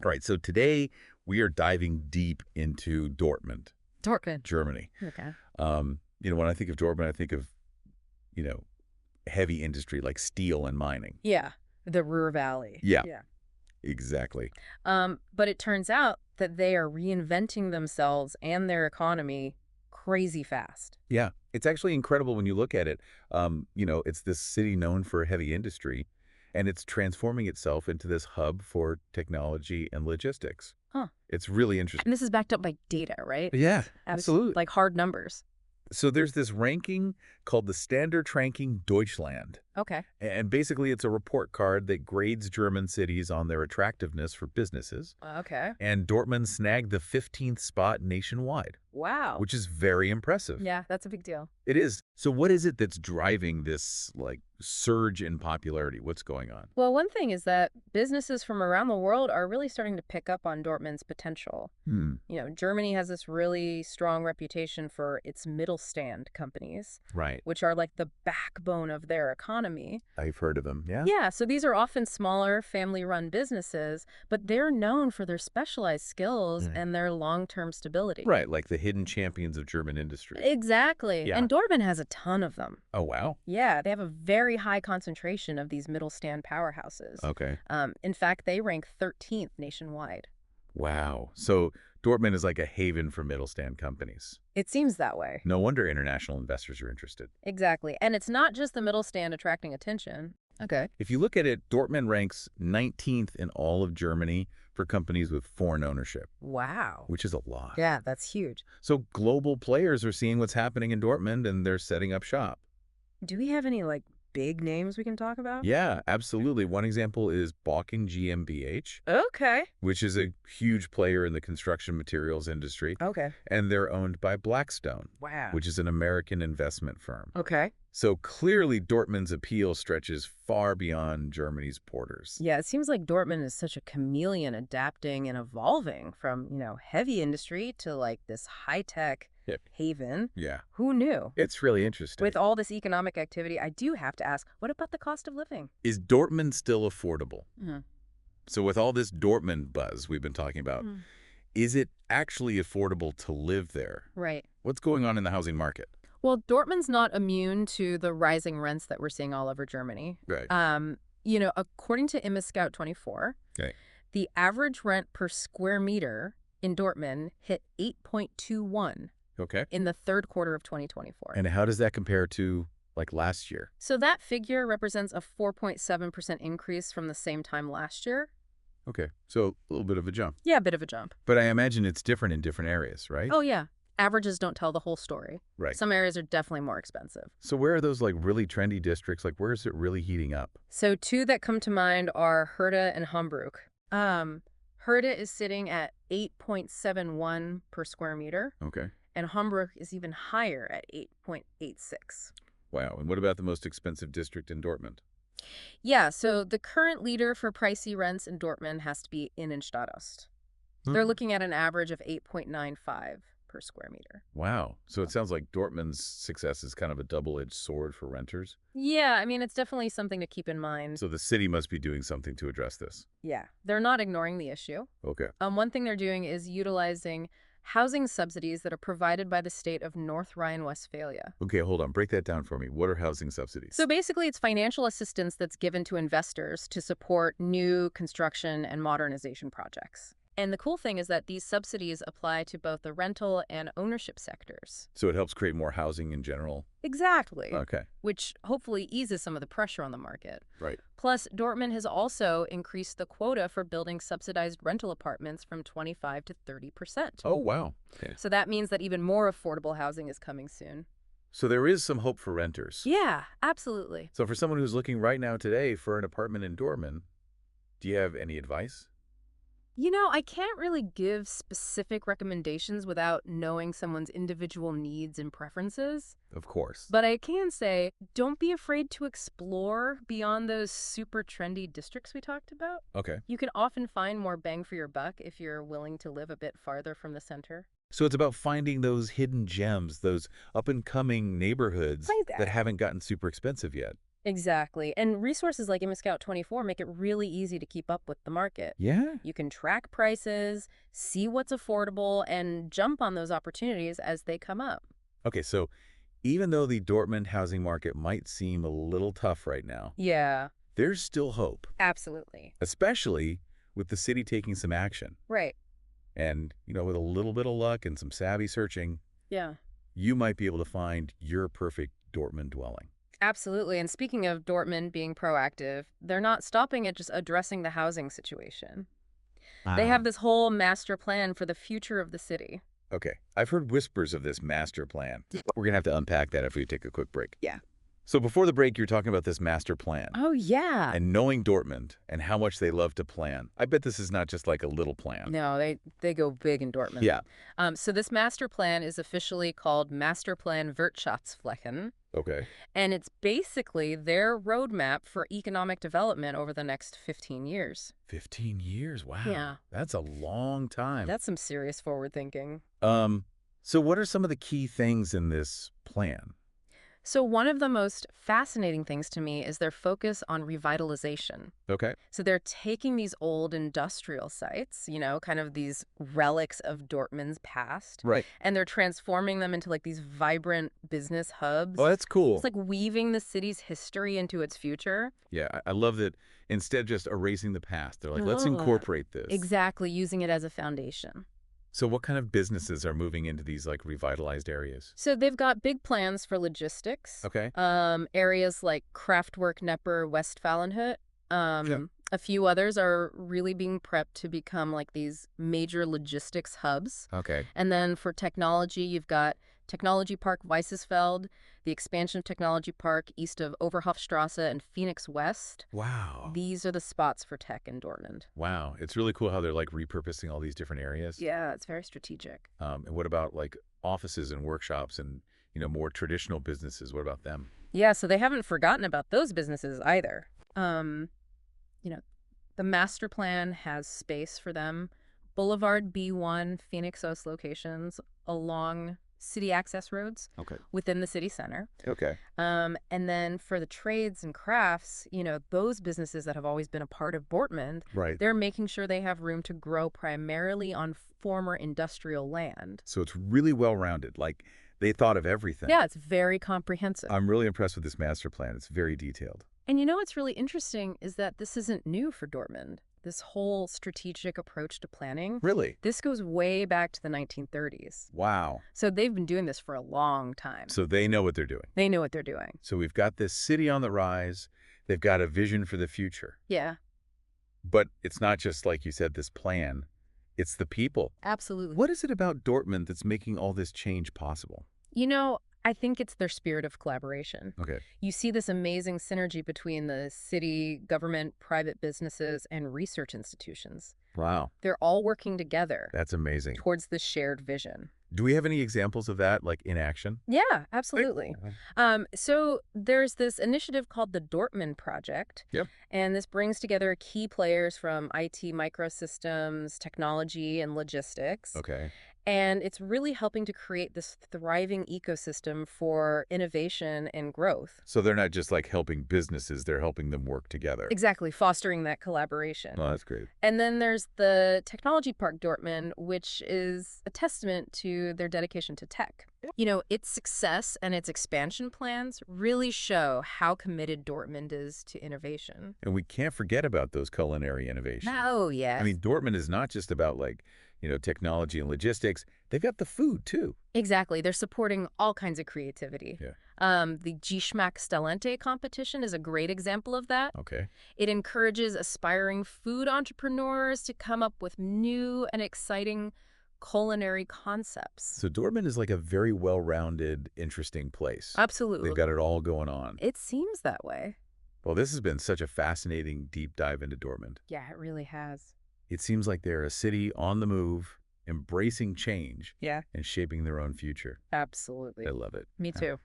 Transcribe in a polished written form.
All right, so today we are diving deep into Dortmund, Dortmund. Germany. Okay. When I think of Dortmund, I think of, you know, heavy industry like steel and mining. Yeah, the Ruhr Valley. Yeah, Yeah. exactly. But it turns out that they are reinventing themselves and their economy crazy fast. Yeah, it's actually incredible when you look at it. It's this city known for heavy industry, and it's transforming itself into this hub for technology and logistics. Huh. It's really interesting. And this is backed up by data, right? Yeah, absolutely. Like hard numbers. So there's this ranking called the Standardranking Deutschland. Okay. And basically, it's a report card that grades German cities on their attractiveness for businesses. Okay. And Dortmund snagged the 15th spot nationwide, Wow. which is very impressive. Yeah, that's a big deal. It is. So what is it that's driving this, surge in popularity? What's going on? Well, one thing is that businesses from around the world are really starting to pick up on Dortmund's potential. Germany has this really strong reputation for its middle-stand companies, Right. which are like the backbone of their economy. I've heard of them, yeah? Yeah, so these are often smaller, family-run businesses, but they're known for their specialized skills and their long-term stability. Right, like the hidden champions of German industry. Exactly. Yeah. And Dortmund has a ton of them. Oh, wow. Yeah, they have a very high concentration of these middle-stand powerhouses. Okay. In fact, they rank 13th nationwide. Wow. So Dortmund is like a haven for middle-stand companies. It seems that way. No wonder international investors are interested. Exactly. And it's not just the middle stand attracting attention. Okay. If you look at it, Dortmund ranks 19th in all of Germany for companies with foreign ownership. Wow. Which is a lot. Yeah, that's huge. So global players are seeing what's happening in Dortmund and they're setting up shop. Do we have any, big names we can talk about? Yeah, absolutely. One example is Balkan GmbH, Okay. which is a huge player in the construction materials industry. Okay. And they're owned by Blackstone, Wow. which is an American investment firm. Okay. So clearly Dortmund's appeal stretches far beyond Germany's borders. Yeah, it seems like Dortmund is such a chameleon adapting and evolving from, heavy industry to this high-tech haven. Yeah. Who knew? It's really interesting. With all this economic activity, I do have to ask, what about the cost of living? Is Dortmund still affordable? Mm-hmm. So with all this Dortmund buzz we've been talking about, is it actually affordable to live there? Right. What's going on in the housing market? Well, Dortmund's not immune to the rising rents that we're seeing all over Germany. Right. According to Immo Scout 24, Okay. the average rent per square meter in Dortmund hit 8.21 Okay. in the third quarter of 2024. And how does that compare to last year? So that figure represents a 4.7% increase from the same time last year. Okay. So a little bit of a jump. Yeah, a bit of a jump. But I imagine it's different in different areas, right? Oh, yeah. Averages don't tell the whole story. Right. Some areas are definitely more expensive. So where are those really trendy districts? Where is it really heating up? So two that come to mind are Herta and Hamburg. Herta is sitting at 8.71 per square meter. Okay. And Hamburg is even higher at 8.86. Wow. And what about the most expensive district in Dortmund? Yeah, so the current leader for pricey rents in Dortmund has to be Innenstadt Ost. They're looking at an average of 8.95 per square meter. Wow. So it sounds like Dortmund's success is kind of a double-edged sword for renters. Yeah, I mean, it's definitely something to keep in mind. So the city must be doing something to address this. Yeah, they're not ignoring the issue. Okay. One thing they're doing is utilizing housing subsidies that are provided by the state of North Rhine-Westphalia. Okay, hold on. Break that down for me. What are housing subsidies? So basically, it's financial assistance that's given to investors to support new construction and modernization projects. And the cool thing is that these subsidies apply to both the rental and ownership sectors. So it helps create more housing in general? Exactly. Okay. Which hopefully eases some of the pressure on the market. Right. Plus, Dortmund has also increased the quota for building subsidized rental apartments from 25 to 30%. Oh, wow. Okay. So that means that even more affordable housing is coming soon. So there is some hope for renters. Yeah, absolutely. So for someone who's looking right now today for an apartment in Dortmund, do you have any advice? I can't really give specific recommendations without knowing someone's individual needs and preferences. Of course. But I can say, don't be afraid to explore beyond those super trendy districts we talked about. Okay. You can often find more bang for your buck if you're willing to live a bit farther from the center. So it's about finding those hidden gems, those up-and-coming neighborhoods Like that. that haven't gotten super expensive yet. Exactly. And resources like Scout 24 make it really easy to keep up with the market. Yeah. You can track prices, see what's affordable, and jump on those opportunities as they come up. Okay, so even though the Dortmund housing market might seem a little tough right now, Yeah, there's still hope, absolutely. especially with the city taking some action. Right. And, with a little bit of luck and some savvy searching, Yeah. you might be able to find your perfect Dortmund dwelling. Absolutely. And speaking of Dortmund being proactive, they're not stopping at just addressing the housing situation. They have Wow. this whole master plan for the future of the city. Okay, I've heard whispers of this master plan. We're going to have to unpack that if we take a quick break. Yeah. So before the break, you're talking about this master plan. Oh, yeah. And knowing Dortmund and how much they love to plan, I bet this is not just like a little plan. No, they go big in Dortmund. Yeah. So this master plan is officially called Master Plan Wirtschaftsflächen, Okay. and it's basically their roadmap for economic development over the next 15 years. 15 years. Wow. Yeah. That's a long time. That's some serious forward thinking. So what are some of the key things in this plan? So one of the most fascinating things to me is their focus on revitalization. Okay. So they're taking these old industrial sites, kind of these relics of Dortmund's past, Right. and they're transforming them into like these vibrant business Oh, hubs. that's cool. It's like weaving the city's history into its future. Yeah, I love that instead of just erasing the past, they're like, let's Ugh. incorporate this. Exactly, using it as a foundation. So what kind of businesses are moving into these like revitalized areas? So they've got big plans for logistics. Okay. Areas like Kraftwerk Nepper Westfalenhut. Yeah. A few others are really being prepped to become like these major logistics hubs. Okay. And then for technology, you've got Technology Park Weissesfeld, the expansion of Technology Park east of Overhofstrasse and Phoenix West. Wow. These are the spots for tech in Dortmund. Wow. It's really cool how they're like repurposing all these different areas. Yeah, it's very strategic. And what about like offices and workshops and, more traditional businesses? What about them? Yeah, so they haven't forgotten about those businesses either. You know, the master plan has space for them. Boulevard B1, Phoenix Os locations along city access roads Okay. within the city center. Okay. And then for the trades and crafts, those businesses that have always been a part of Dortmund, Right. they're making sure they have room to grow primarily on former industrial land. So it's really well-rounded. Like they thought of everything. Yeah, it's very comprehensive. I'm really impressed with this master plan. It's very detailed. And what's really interesting is that this isn't new for Dortmund. This whole strategic approach to planning, Really? this goes way back to the 1930s. Wow. So they've been doing this for a long time. So they know what they're doing. They know what they're doing. So we've got this city on the rise. They've got a vision for the future. Yeah, But it's not just, like you said, this plan. It's the people. absolutely. What is it about Dortmund that's making all this change possible? I think it's their spirit of collaboration. Okay. You see this amazing synergy between the city, government, private businesses, and research institutions. Wow. They're all working together That's amazing. towards this shared vision. Do we have any examples of that, like in action? Yeah, absolutely. So there's this initiative called the Dortmund Project. Yep. And this brings together key players from IT microsystems, technology, and logistics. Okay. And it's really helping to create this thriving ecosystem for innovation and growth. So they're not just like helping businesses, they're helping them work together. Exactly, fostering that collaboration. Oh, that's great. And then there's the Technology Park Dortmund, which is a testament to their dedication to tech. Its success and its expansion plans really show how committed Dortmund is to innovation. And we can't forget about those culinary innovations. Oh, yes. I mean, Dortmund is not just about like, technology and logistics. They've got the food too. Exactly. They're supporting all kinds of creativity. Yeah. The Geschmack Stellente competition is a great example of that. Okay. It encourages aspiring food entrepreneurs to come up with new and exciting culinary concepts. So Dortmund is like a very well-rounded, interesting place. Absolutely. They've got it all going on. It seems that way. Well, this has been such a fascinating deep dive into Dortmund. Yeah, it really has. It seems like they're a city on the move, embracing change Yeah, and shaping their own future. absolutely. I love it. Me too.